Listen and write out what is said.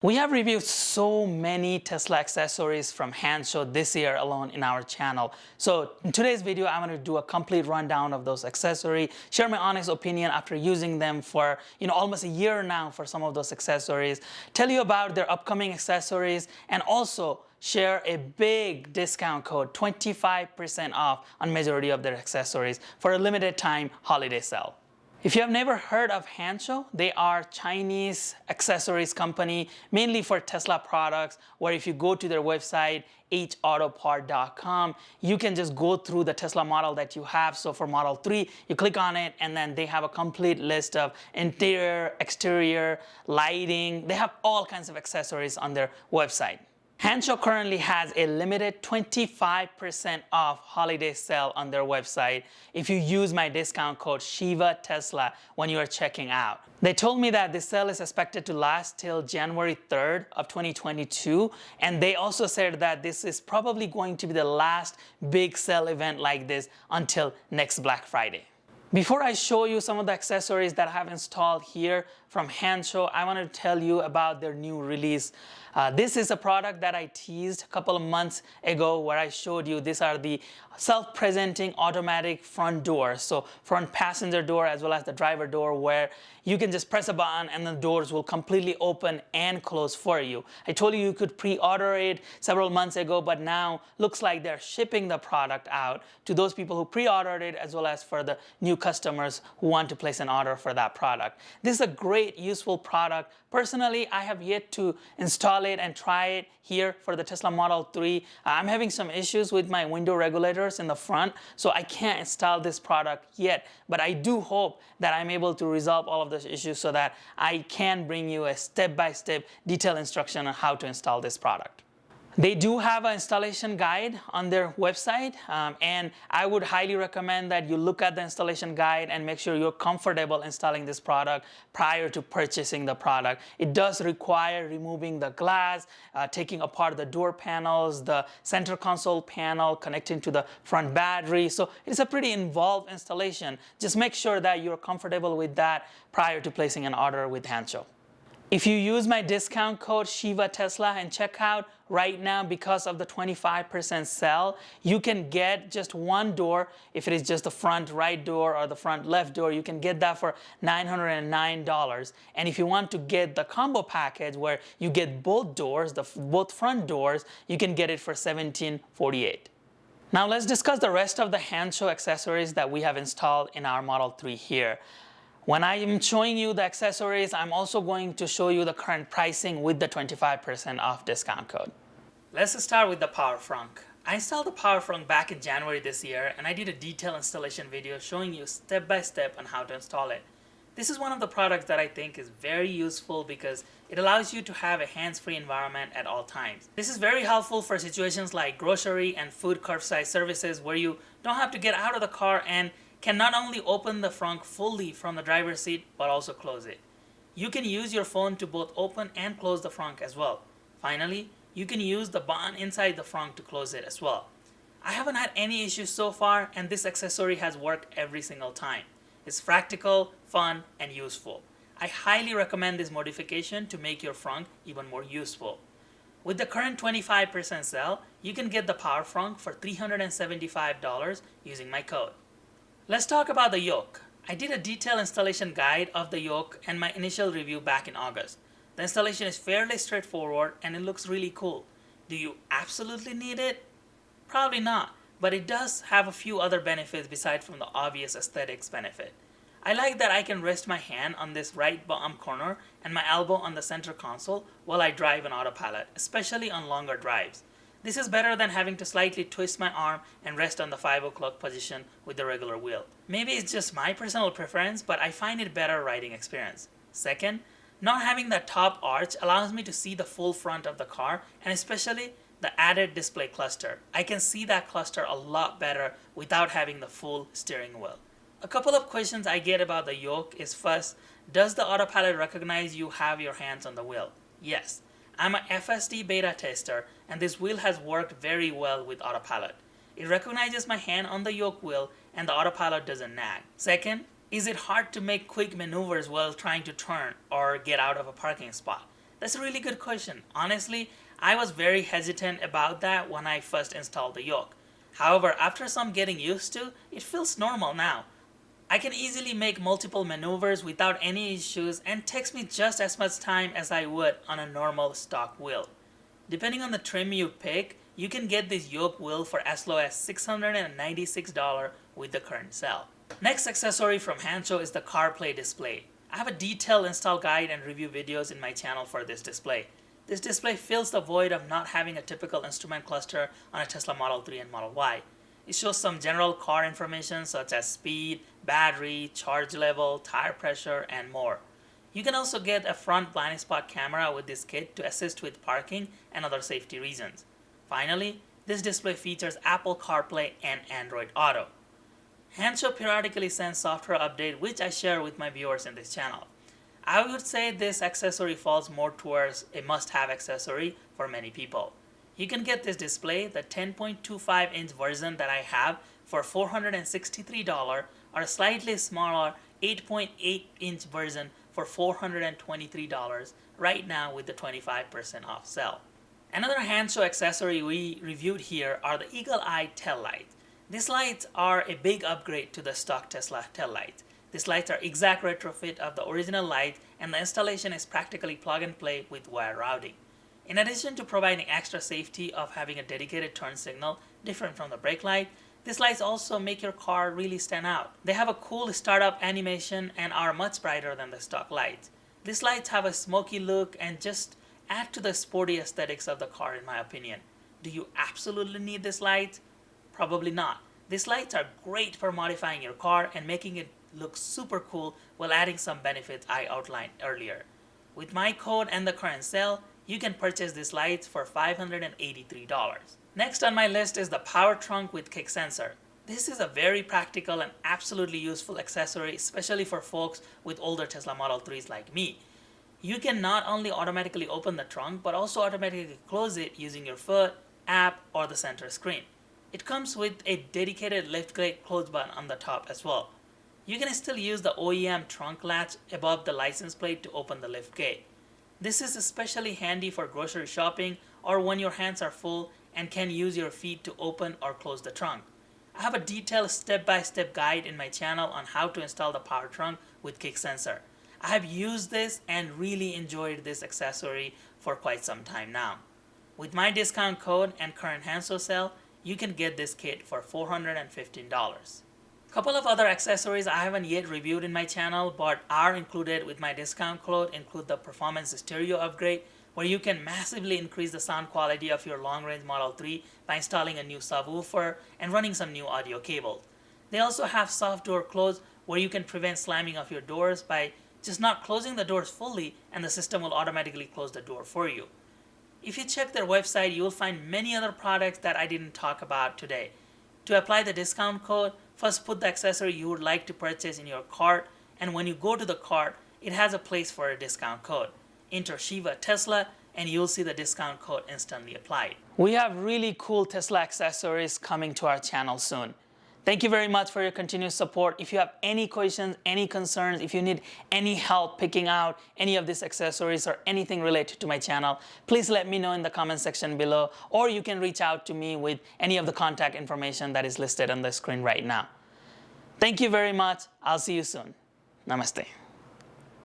We have reviewed so many Tesla accessories from Hansshow this year alone in our channel. So in today's video, I'm going to do a complete rundown of those accessories, share my honest opinion after using them for almost a year now for some of those accessories, tell you about their upcoming accessories, and also share a big discount code, 25% off on majority of their accessories for a limited time holiday sale. If you have never heard of Hansshow, they are Chinese accessories company, mainly for Tesla products, where if you go to their website, hautopart.com, you can just go through the Tesla model that you have. So for Model 3, you click on it, and then they have a complete list of interior, exterior, lighting. They have all kinds of accessories on their website. Hansshow currently has a limited 25% off holiday sale on their website if you use my discount code Shiva Tesla when you are checking out. They told me that this sale is expected to last till January 3rd of 2022, and they also said that this is probably going to be the last big sale event like this until next Black Friday. Before I show you some of the accessories that I have installed here from Hansshow, I want to tell you about their new release. This is a product that I teased a couple of months ago where I showed you these are the self-presenting automatic front doors. So front passenger door as well as the driver door, where you can just press a button and the doors will completely open and close for you. I told you you could pre-order it several months ago, but now looks like they're shipping the product out to those people who pre-ordered it as well as for the new customers who want to place an order for that product. This is a great, useful product. Personally, I have yet to install it and try it here for the Tesla Model 3. I'm having some issues with my window regulators in the front, so I can't install this product yet. But I do hope that I'm able to resolve all of those issues so that I can bring you a step-by-step detailed instruction on how to install this product. They do have an installation guide on their website, and I would highly recommend that you look at the installation guide and make sure you're comfortable installing this product prior to purchasing the product. It does require removing the glass, taking apart the door panels, the center console panel, connecting to the front battery. So it's a pretty involved installation. Just make sure that you're comfortable with that prior to placing an order with Hansshow. If you use my discount code Shiva Tesla and checkout right now, because of the 25% sale, you can get just one door. If it is just the front right door or the front left door, you can get that for $909. And if you want to get the combo package where you get both doors, both front doors, you can get it for $1,748. Now let's discuss the rest of the Hansshow accessories that we have installed in our Model 3 here. When I am showing you the accessories, I'm also going to show you the current pricing with the 25% off discount code. Let's start with the Power Frunk. I installed the Power Frunk back in January this year, and I did a detailed installation video showing you step by step on how to install it. This is one of the products that I think is very useful because it allows you to have a hands-free environment at all times. This is very helpful for situations like grocery and food curbside services where you don't have to get out of the car and can not only open the frunk fully from the driver's seat, but also close it. You can use your phone to both open and close the frunk as well. Finally, you can use the button inside the frunk to close it as well. I haven't had any issues so far, and this accessory has worked every single time. It's practical, fun, and useful. I highly recommend this modification to make your frunk even more useful. With the current 25% sale, you can get the Power Frunk for $375 using my code. Let's talk about the yoke. I did a detailed installation guide of the yoke and my initial review back in August. The installation is fairly straightforward and it looks really cool. Do you absolutely need it? Probably not, but it does have a few other benefits besides from the obvious aesthetics benefit. I like that I can rest my hand on this right bottom corner and my elbow on the center console while I drive an autopilot, especially on longer drives. This is better than having to slightly twist my arm and rest on the 5 o'clock position with the regular wheel. Maybe it's just my personal preference, but I find it better riding experience. Second, not having that top arch allows me to see the full front of the car, and especially the added display cluster. I can see that cluster a lot better without having the full steering wheel. A couple of questions I get about the yoke is, first, does the autopilot recognize you have your hands on the wheel? Yes. I'm a FSD beta tester, and this wheel has worked very well with autopilot. It recognizes my hand on the yoke wheel and the autopilot doesn't nag. Second, is it hard to make quick maneuvers while trying to turn or get out of a parking spot? That's a really good question. Honestly, I was very hesitant about that when I first installed the yoke. However, after some getting used to, it feels normal now. I can easily make multiple maneuvers without any issues and takes me just as much time as I would on a normal stock wheel. Depending on the trim you pick, you can get this yoke wheel for as low as $696 with the current sale. Next accessory from Hansshow is the Carplay Display. I have a detailed install guide and review videos in my channel for this display. This display fills the void of not having a typical instrument cluster on a Tesla Model 3 and Model Y. It shows some general car information such as speed, battery, charge level, tire pressure, and more. You can also get a front blind spot camera with this kit to assist with parking and other safety reasons. Finally, this display features Apple CarPlay and Android Auto. Hansshow periodically sends software update which I share with my viewers in this channel. I would say this accessory falls more towards a must-have accessory for many people. You can get this display, the 10.25-inch version that I have, for $463 or a slightly smaller 8.8-inch version for $423 right now with the 25% off sale. Another Hansshow accessory we reviewed here are the Eagle Eye tail lights. These lights are a big upgrade to the stock Tesla tail lights. These lights are exact retrofit of the original light, and the installation is practically plug and play with wire routing. In addition to providing extra safety of having a dedicated turn signal different from the brake light, these lights also make your car really stand out. They have a cool startup animation and are much brighter than the stock lights. These lights have a smoky look and just add to the sporty aesthetics of the car in my opinion. Do you absolutely need this light? Probably not. These lights are great for modifying your car and making it look super cool while adding some benefits I outlined earlier. With my code and the current sale, you can purchase these lights for $583. Next on my list is the power trunk with kick sensor. This is a very practical and absolutely useful accessory, especially for folks with older Tesla Model 3s like me. You can not only automatically open the trunk, but also automatically close it using your foot, app, or the center screen. It comes with a dedicated liftgate close button on the top as well. You can still use the OEM trunk latch above the license plate to open the liftgate. This is especially handy for grocery shopping or when your hands are full and can use your feet to open or close the trunk. I have a detailed step-by-step guide in my channel on how to install the power trunk with kick sensor. I have used this and really enjoyed this accessory for quite some time now. With my discount code and current Hansshow sale, you can get this kit for $415. Couple of other accessories I haven't yet reviewed in my channel but are included with my discount code include the performance stereo upgrade, where you can massively increase the sound quality of your long-range Model 3 by installing a new subwoofer and running some new audio cables. They also have soft door close, where you can prevent slamming of your doors by just not closing the doors fully, and the system will automatically close the door for you. If you check their website, you will find many other products that I didn't talk about today. To apply the discount code, first put the accessory you would like to purchase in your cart, and when you go to the cart, it has a place for a discount code. Enter Shiva Tesla and you'll see the discount code instantly applied. We have really cool Tesla accessories coming to our channel soon. Thank you very much for your continued support. If you have any questions, any concerns, if you need any help picking out any of these accessories or anything related to my channel, please let me know in the comment section below, or you can reach out to me with any of the contact information that is listed on the screen right now. Thank you very much. I'll see you soon. Namaste.